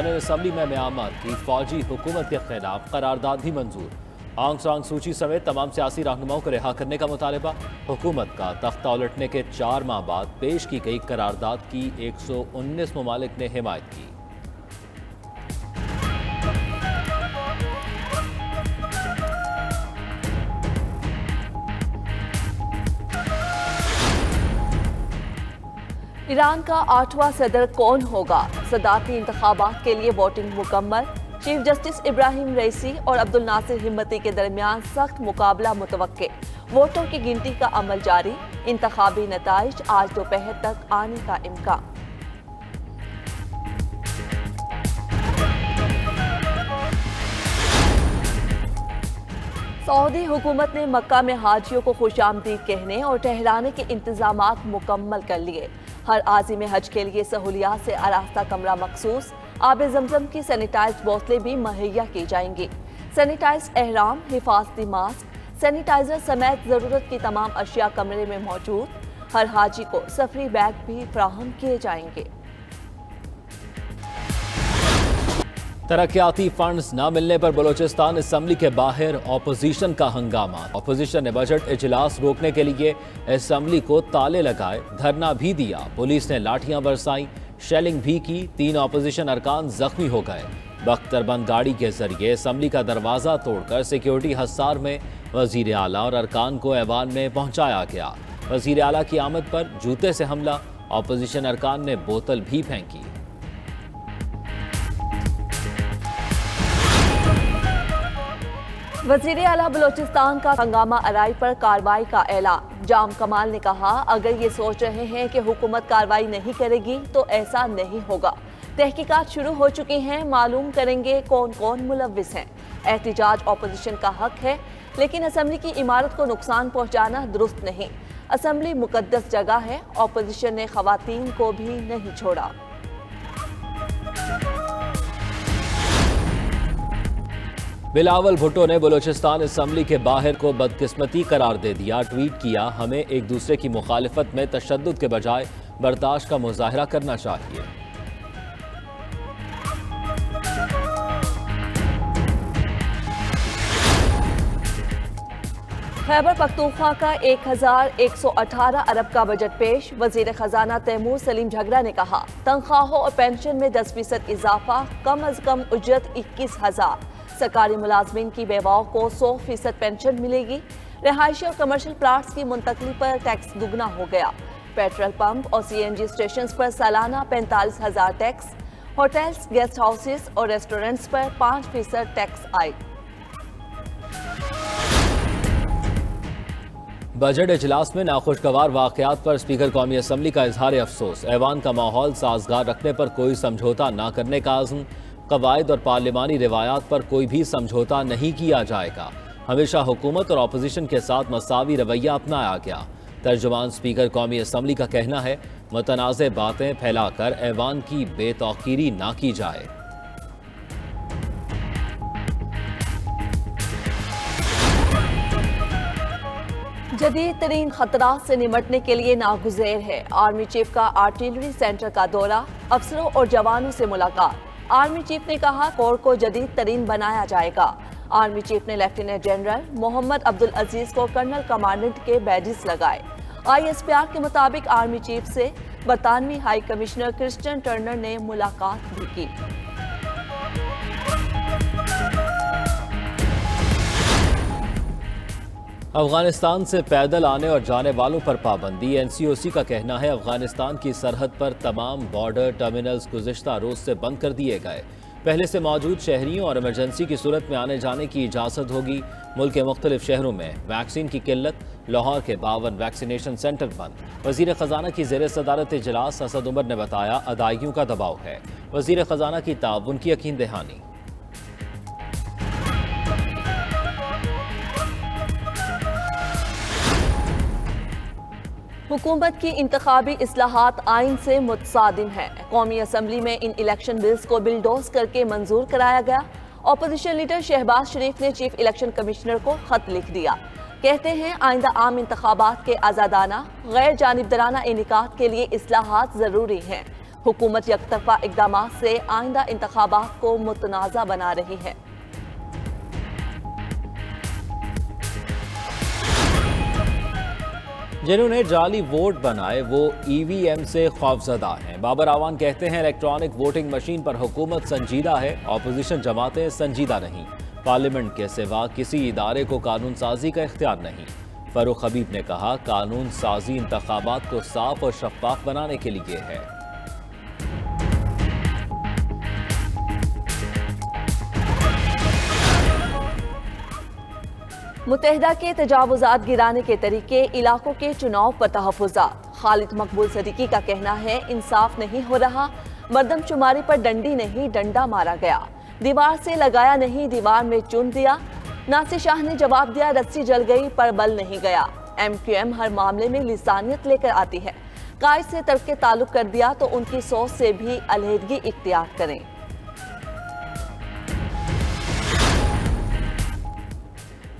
General assembly में Myanmar की फौजी हुकूमत के खिलाफ करारदाद भी मंजूर। आंग सान सूची समेत तमाम सियासी रहनुमाओं को रिहा करने का मुतालबा। हुकूमत का तख्ता उलटने के 4 माह बाद पेश की गई करारदाद की 119 ममालिक ने हिमायत की। ईरान का 8वां सदर कौन होगा? सदारती इंतखाबात के लिए वोटिंग मुकम्मल। चीफ जस्टिस इब्राहिम रईसी और अब्दुल नासिर हिम्मती के दरमियान सख्त मुकाबला मुतवक्के। वोटों की गिनती का अमल जारी। इंतखाबी नताइज आज दोपहर तक आने का इम्कान। सऊदी हुकूमत ने मक्का में हाजियों को खुशामदीद कहने और ठहराने के इंतजामात मुकम्मल कर लिए। हर आज़िम हज के लिए सहूलियात से आरास्ता कमरा मखसूस। आब जमजम की सैनिटाइज बोतलें भी मुहैया की जाएंगी। सैनिटाइज एहराम, हिफाजती मास्क, सैनिटाइजर समेत ज़रूरत की तमाम अशिया कमरे में मौजूद। हर हाजी को सफरी बैग भी फराहम किए जाएंगे। तरक्याती फंड्स न मिलने पर बलोचिस्तान असम्बली के बाहर ऑपोजिशन का हंगामा। ऑपोजिशन ने बजट इजलास रोकने के लिए असम्बली को ताले लगाए, धरना भी दिया। पुलिस ने लाठियां बरसाई, शेलिंग भी की। 3 ऑपोजिशन अरकान जख्मी हो गए। बख्तरबंद गाड़ी के जरिए असम्बली का दरवाजा तोड़कर सिक्योरिटी हसार में वजीर आला और अरकान को ऐवान में पहुंचाया गया। वजीर आला की आमद पर जूते से हमला। ऑपोजिशन अरकान ने बोतल भी फेंकी। वजीर आला बलोचिस्तान का हंगामा आराई पर कार्रवाई का ऐलान। जाम कमाल ने कहा, अगर ये सोच रहे हैं कि हुकूमत कार्रवाई नहीं करेगी तो ऐसा नहीं होगा। तहकीकात शुरू हो चुकी हैं, मालूम करेंगे कौन कौन मुलव्विस हैं। एहतिजाज ऑपोजिशन का हक है, लेकिन असम्बली की इमारत को नुकसान पहुंचाना दुरुस्त नहीं। असम्बली मुकद्दस जगह है। ऑपोजिशन ने खवातीन को भी नहीं छोड़ा। बिलावल भुट्टो ने बलोचिस्तान असम्बली के बाहर को बदकिस्मती करार दे दिया। ट्वीट किया, हमें एक दूसरे की मुखालिफत में तशद्दुद के बजाय बर्दाश्त का मुजाहरा करना चाहिए। खैबर पख्तूनख्वा का 1118 अरब का बजट पेश। वजीर खजाना तैमूर सलीम झगड़ा ने कहा, तनख्वाहों और पेंशन में 10% इजाफा, कम अज कम उजरत 21,000। सरकारी मुलाजमीन की बेवाओं को 100% पेंशन मिलेगी। रिहायशी और कमर्शियल प्लाट्स की मुंतकली पर टैक्स दुगना हो गया। पेट्रोल पंप और CNG स्टेशन पर सालाना 45,000 टैक्स। होटल्स, गेस्ट हाउसेस और रेस्टोरेंट्स पर 5% टैक्स आए। बजट इजलास में नाखुशगवार वाकयात पर स्पीकर कौमी असम्बली का इजहार अफसोस। ऐवान का माहौल साजगार रखने पर कोई समझौता न करने का आज़म। कवायद और पार्लिमानी रिवायात पर कोई भी समझौता नहीं किया जाएगा। हमेशा हुकूमत और अपोजिशन के साथ मसावी रवैया अपनाया गया। तर्जुमान स्पीकर कौमी असम्बली का कहना है, मुतनाज़ बातें फैलाकर ऐवान की बेतौकीरी ना की जाए। जदीद तरीन खतरात से निमटने के लिए नागुज़ेर है। आर्मी चीफ का आर्टिलरी सेंटर का दौरा, अफसरों और जवानों से मुलाकात। आर्मी चीफ ने कहा, कोर को जदीद तरीन बनाया जाएगा। आर्मी चीफ ने लेफ्टिनेंट जनरल मोहम्मद अब्दुल अजीज को कर्नल कमांडेंट के बैजेस लगाए। ISPR के मुताबिक आर्मी चीफ से बरतानवी हाई कमिश्नर क्रिस्टियन टर्नर ने मुलाकात भी की। अफगानिस्तान से पैदल आने और जाने वालों पर पाबंदी। NCOC का कहना है, अफगानिस्तान की सरहद पर तमाम बॉर्डर टर्मिनल्स गुज़िश्ता रोज से बंद कर दिए गए। पहले से मौजूद शहरियों और इमरजेंसी की सूरत में आने जाने की इजाज़त होगी। मुल्क के मुख्तलिफ शहरों में वैक्सीन की किल्लत। लाहौर के 52 वैक्सीनेशन सेंटर बंद। वज़ीर ख़जाना की ज़ेर सदारत इजलास असद उमर ने बताया, अदायगियों का दबाव है। वज़ीर ख़जाना की ताउन की यकीन दहानी। हुकूमत की इंतखाबी इस्लाहात आइन से मुतसादिम है। कौमी असम्बली में इन इलेक्शन बिल्स को बिलडोज करके मंजूर कराया गया। अपोजिशन लीडर शहबाज शरीफ ने चीफ इलेक्शन कमिश्नर को खत लिख दिया। कहते हैं, आइंदा आम इंतखाबात के आज़ादाना गैर जानिबदाराना इनेकाद के लिए इस्लाहात ज़रूरी हैं। हुकूमत यकतरफा इकदाम से आइंदा इंतखाबात को मुतनाज़ा बना रही है। जिन्होंने जाली वोट बनाए वो ईवीएम से खौफजदा हैं। बाबर आवान कहते हैं इलेक्ट्रॉनिक वोटिंग मशीन पर हुकूमत संजीदा है, ऑपोजिशन जमातें संजीदा नहीं। पार्लियामेंट के सिवा किसी इदारे को कानून साजी का इख्तियार नहीं। फरूख हबीब ने कहा कानून साजी इंतखाबात को साफ और शफाफ बनाने के लिए है। मुत्तहिदा के तजावुजात गिराने के तरीके, इलाकों के चुनाव पर तहफ़्फ़ुज़ात। खालिद मकबूल सदीकी का कहना है इंसाफ नहीं हो रहा, मरदमशुमारी पर डंडी नहीं डंडा मारा गया, दीवार से लगाया नहीं दीवार में चुन दिया। नासिर शाह ने जवाब दिया रस्सी जल गई पर बल नहीं गया। MQM हर मामले में लिसानियत लेकर आती है, कायद से तर्क के ताल्लुक कर दिया तो उनकी सोच से भी अलहदगी इख्तियार करें।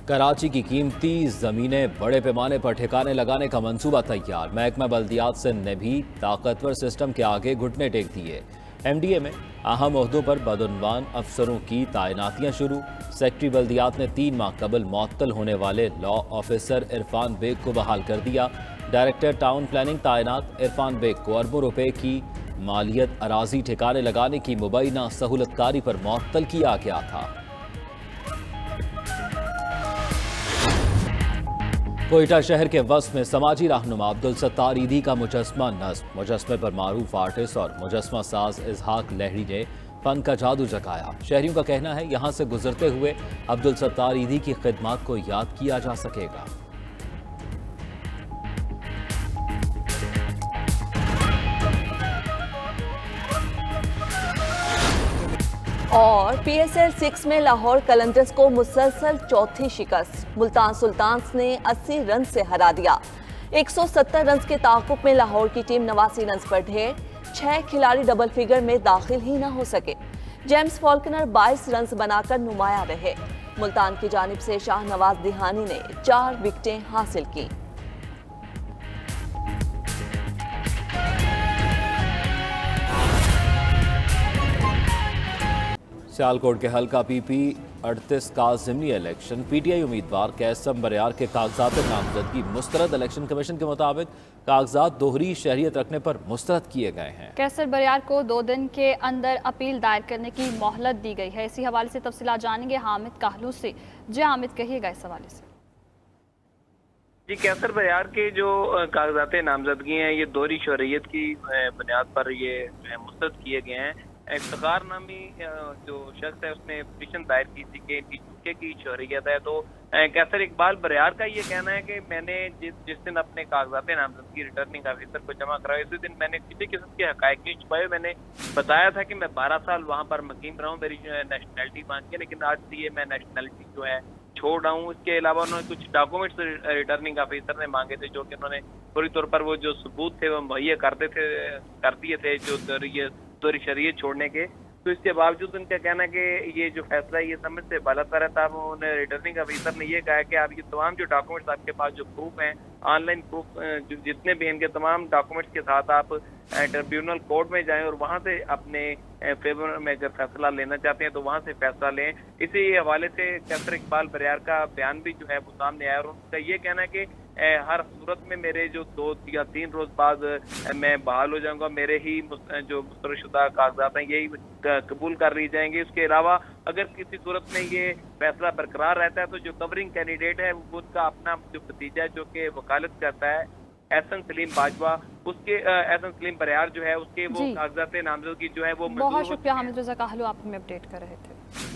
कराची की कीमती ज़मीनें बड़े पैमाने पर ठिकाने लगाने का मंसूबा तैयार। महकमा बल्दियात सिंध ने भी ताकतवर सिस्टम के आगे घुटने टेक दिए। MDA में अहम ओहदों पर बदउनवान अफसरों की तैनातियाँ शुरू। सेक्रेटरी बल्दियात ने 3 माह कबल मुअत्तल होने वाले लॉ ऑफिसर इरफान बेग को बहाल कर दिया। डायरेक्टर टाउन प्लानिंग तैनात इरफान बेग को अरबों रुपए की मालियत अराजी ठिकाने लगाने की मुबैना सहूलतकारी पर मुअत्तल किया गया था। कोयटा शहर के वस्त में समाजी रहनुमा अब्दुल सत्तार ईदी का मुजस्मा नस्ब। मुजस्मे पर मारूफ आर्टिस्ट और मुजस्मा साज इजहाक लहरी ने फन का जादू जगाया। शहरियों का कहना है यहाँ से गुजरते हुए अब्दुल सत्तार ईदी की खिदमत को याद किया जा सकेगा। और PSL 6 में लाहौर कलंदर्स को मुसलसल चौथी शिकस्त। मुल्तान सुल्तान्स ने 80 रन से हरा दिया। 170 रन के ताक़ुब में लाहौर की टीम 89 रन पर ढेर। 6 खिलाड़ी डबल फिगर में दाखिल ही न हो सके। जेम्स फॉल्कनर 22 रन बनाकर नुमाया रहे। मुल्तान की जानिब से शाहनवाज दिहानी ने 4 विकेटें हासिल की। सियालकोट के हल्का PP 38 का ज़िमनी इलेक्शन। PTI उम्मीदवार कैसम बरियार के कागजात नामजदगी मुस्तरद। इलेक्शन कमीशन के मुताबिक कागजात दोहरी शहरियत रखने पर मुस्तरद किए गए हैं। कैसर बरियार को 2 दिन के अंदर अपील दायर करने की मोहलत दी गई है। इसी हवाले से तफसीलात जानेंगे हामिद काहलू से। जी हामिद, कहिएगा इस हवाले से। जी, कैसर बरियार के जो कागजात नामजदगी हैं ये दोहरी शहरियत की बुनियाद पर ये मुस्तरद किए गए हैं। इफ्तिखार नामी जो शख्स है उसने पिटीशन दायर की थी कि इनकी चुके की शहरियत है। तो कैसर इकबाल बरियार का ये कहना है कि मैंने जिस दिन अपने कागजात नामजदगी रिटर्निंग ऑफिसर को जमा कराया उसी दिन मैंने किसी किस्म के हकायक नहीं छुपाए। मैंने बताया था कि मैं 12 साल वहाँ पर मुकीम रहा हूँ, मेरी नेशनैलिटी मांग के, लेकिन आज से ये मैं नेशनैलिटी जो है छोड़ रहा हूँ। इसके अलावा उन्होंने कुछ डॉक्यूमेंट्स रिटर्निंग ऑफिसर ने मांगे थे जो कि उन्होंने पूरी तौर पर वो जो सबूत थे वो मुहैया कर दिए थे जो दोहरी शरीयत छोड़ने के। तो इसके बावजूद उनका कहना है कि ये जो फैसला है ये समझ से बालातर है। तब उन्हें रिटर्निंग ऑफिसर ने ये कहा कि आप ये तमाम जो डॉक्यूमेंट्स आपके पास जो प्रूफ हैं, ऑनलाइन प्रूफ जितने भी इनके तमाम डॉक्यूमेंट्स के साथ आप ट्रिब्यूनल कोर्ट में जाएं और वहां से अपने फेवर में अगर फैसला लेना चाहते हैं तो वहां से फैसला लें। इसी हवाले से कैसर इकबाल बरियार का बयान भी जो है वो सामने आया और उनका ये कहना है कि हर सूरत में मेरे जो 2 या 3 रोज बाद मैं बहाल हो जाऊंगा, मेरे ही जो मुस्तरदशुदा कागजात हैं यही कबूल कर ली जाएंगे। उसके अलावा अगर किसी सूरत में ये फैसला बरकरार रहता है तो जो कवरिंग कैंडिडेट है वो उसका अपना जो भतीजा जो कि वकालत करता है एहसन सलीम बाजवा, उसके एहसन सलीम बरियार जो है उसके वो कागजात नामजदगी जो है वो बहुत शुक्रिया हामिद रजा काहलू, आप हमें अपडेट कर रहे थे।